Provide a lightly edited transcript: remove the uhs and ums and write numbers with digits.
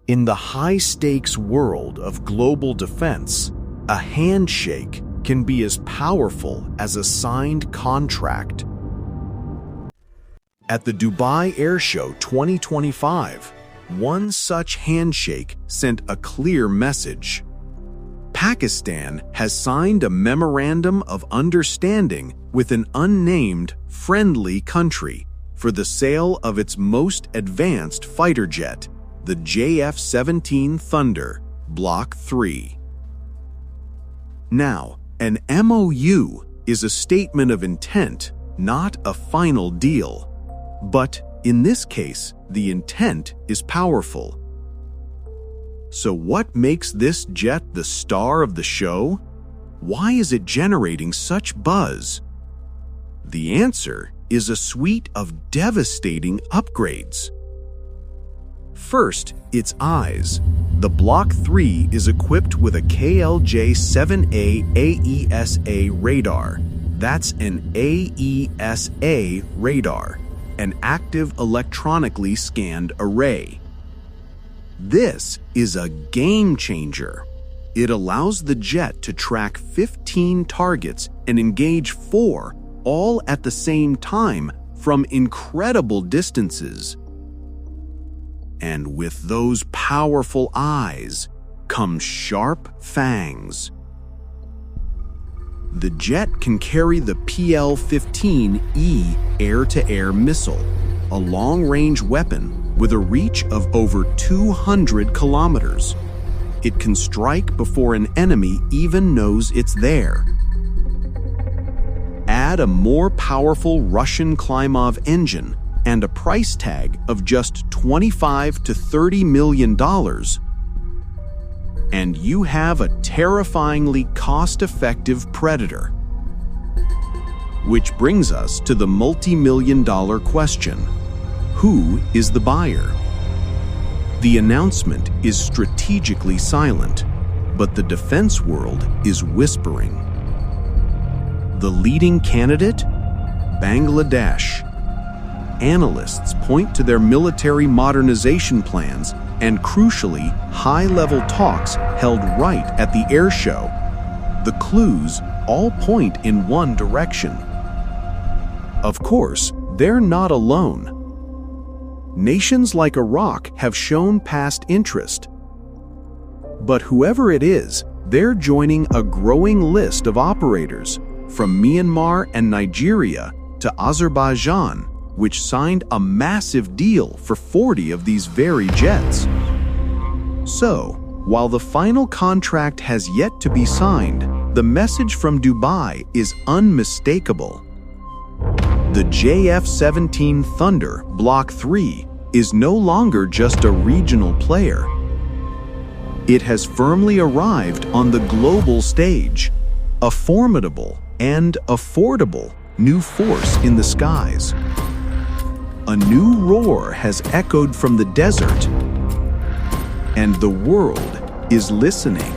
In the high-stakes world of global defense, a handshake can be as powerful as a signed contract. At the Dubai Airshow 2025, one such handshake sent a clear message. Pakistan has signed a memorandum of understanding with an unnamed friendly country for the sale of its most advanced fighter jet, the JF-17 Thunder, Block 3. Now, an MOU is a statement of intent, not a final deal. But in this case, the intent is powerful. So what makes this jet the star of the show? Why is it generating such buzz? The answer is a suite of devastating upgrades. First, its eyes. The Block 3 is equipped with a KLJ-7A AESA radar. That's an AESA radar, an active electronically scanned array. This is a game changer. It allows the jet to track 15 targets and engage 4, all at the same time from incredible distances. And with those powerful eyes come sharp fangs. The jet can carry the PL-15E air-to-air missile, a long-range weapon with a reach of over 200 kilometers. It can strike before an enemy even knows it's there. Add a more powerful Russian Klimov engine and a price tag of just $25 to $30 million, and you have a terrifyingly cost-effective Predator. Which brings us to the multi-million-dollar question: who is the buyer? The announcement is strategically silent, but the defense world is whispering. The leading candidate? Bangladesh. Analysts point to their military modernization plans and, crucially, high-level talks held right at the airshow. The clues all point in one direction. Of course, they're not alone. Nations like Iraq have shown past interest. But whoever it is, they're joining a growing list of operators, from Myanmar and Nigeria to Azerbaijan, which signed a massive deal for 40 of these very jets. So, while the final contract has yet to be signed, the message from Dubai is unmistakable. The JF-17 Thunder Block 3 is no longer just a regional player. It has firmly arrived on the global stage, a formidable and affordable new force in the skies. A new roar has echoed from the desert, and the world is listening.